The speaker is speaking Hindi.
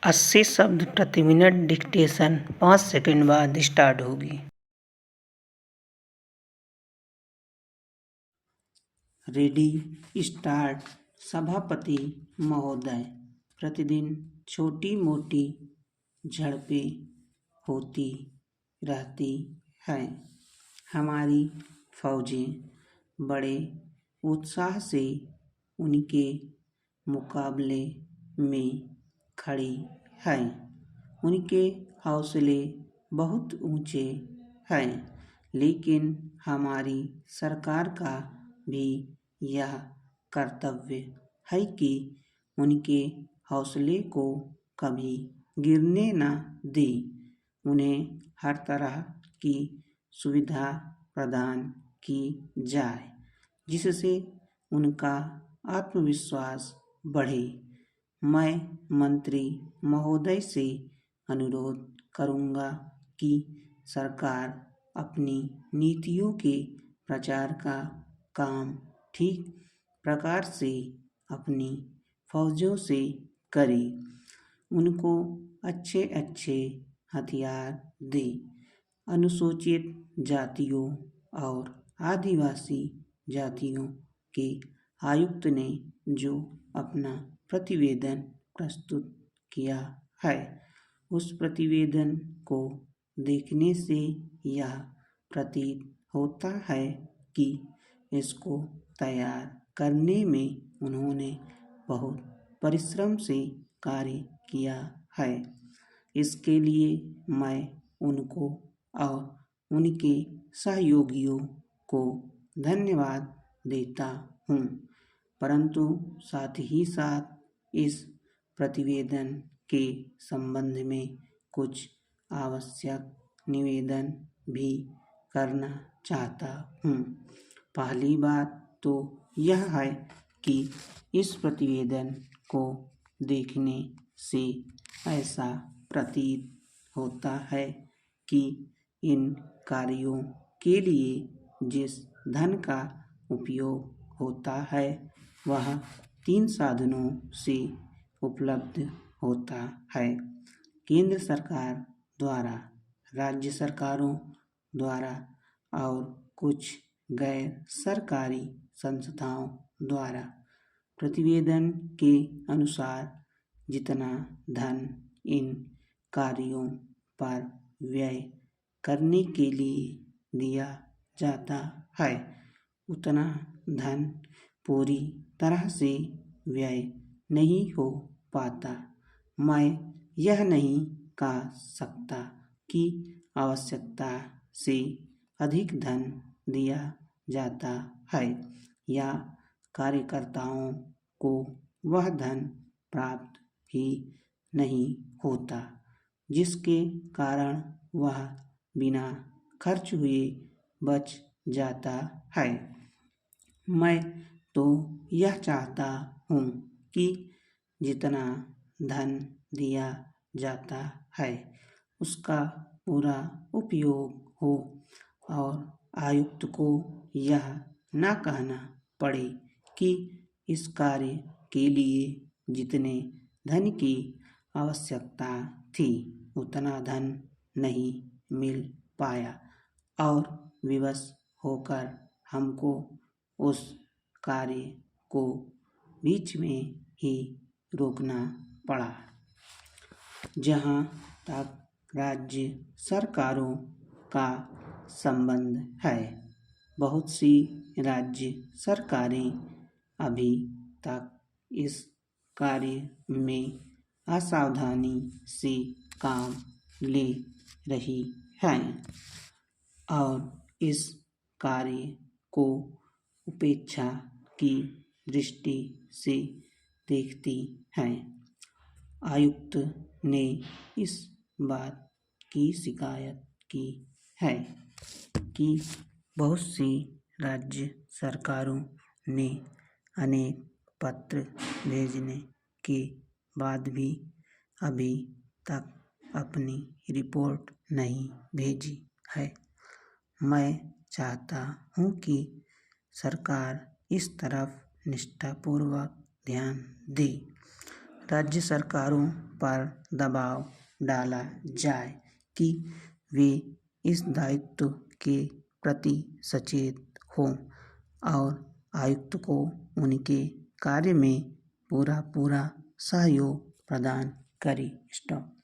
80 शब्द प्रति मिनट डिक्टेशन 5 सेकंड बाद स्टार्ट होगी। Ready start. सभापति महोदय, प्रतिदिन छोटी मोटी झड़पें होती रहती हैं। हमारी फौजें बड़े उत्साह से उनके मुकाबले में खड़ी हैं। उनके हौसले बहुत ऊंचे हैं, लेकिन हमारी सरकार का भी यह कर्तव्य है कि उनके हौसले को कभी गिरने न दे। उन्हें हर तरह की सुविधा प्रदान की जाए, जिससे उनका आत्मविश्वास बढ़े। मैं मंत्री महोदय से अनुरोध करूंगा कि सरकार अपनी नीतियों के प्रचार का काम ठीक प्रकार से अपनी फौजों से करे। उनको अच्छे अच्छे हथियार दे। अनुसूचित जातियों और आदिवासी जातियों के आयुक्त ने जो अपना प्रतिवेदन प्रस्तुत किया है, उस प्रतिवेदन को देखने से यह प्रतीत होता है कि इसको तैयार करने में उन्होंने बहुत परिश्रम से कार्य किया है। इसके लिए मैं उनको और उनके सहयोगियों को धन्यवाद देता हूँ, परंतु साथ ही साथ इस प्रतिवेदन के संबंध में कुछ आवश्यक निवेदन भी करना चाहता हूँ। पहली बात तो यह है कि इस प्रतिवेदन को देखने से ऐसा प्रतीत होता है कि इन कार्यों के लिए जिस धन का उपयोग होता है, वह 3 साधनों से उपलब्ध होता है। केंद्र सरकार द्वारा, राज्य सरकारों द्वारा और कुछ गैर सरकारी संस्थाओं द्वारा। प्रतिवेदन के अनुसार जितना धन इन कार्यों पर व्यय करने के लिए दिया जाता है, उतना धन पूरी तरह से व्यय नहीं हो पाता। मैं यह नहीं कह सकता कि आवश्यकता से अधिक धन दिया जाता है या कार्यकर्ताओं को वह धन प्राप्त ही नहीं होता, जिसके कारण वह बिना खर्च हुए बच जाता है। मैं तो यह चाहता हूँ कि जितना धन दिया जाता है, उसका पूरा उपयोग हो और आयुक्त को यह न कहना पड़े कि इस कार्य के लिए जितने धन की आवश्यकता थी, उतना धन नहीं मिल पाया और विवश होकर हमको उस कार्य को बीच में ही रोकना पड़ा। जहाँ तक राज्य सरकारों का संबंध है, बहुत सी राज्य सरकारें अभी तक इस कार्य में असावधानी से काम ले रही हैं और इस कार्य को उपेक्षा की दृष्टि से देखती हैं। आयुक्त ने इस बात की शिकायत की है कि बहुत सी राज्य सरकारों ने अनेक पत्र भेजने के बाद भी अभी तक अपनी रिपोर्ट नहीं भेजी है। मैं चाहता हूँ कि सरकार इस तरफ निष्ठापूर्वक ध्यान दे। राज्य सरकारों पर दबाव डाला जाए कि वे इस दायित्व के प्रति सचेत हों और आयुक्त को उनके कार्य में पूरा सहयोग प्रदान करें। स्टॉप।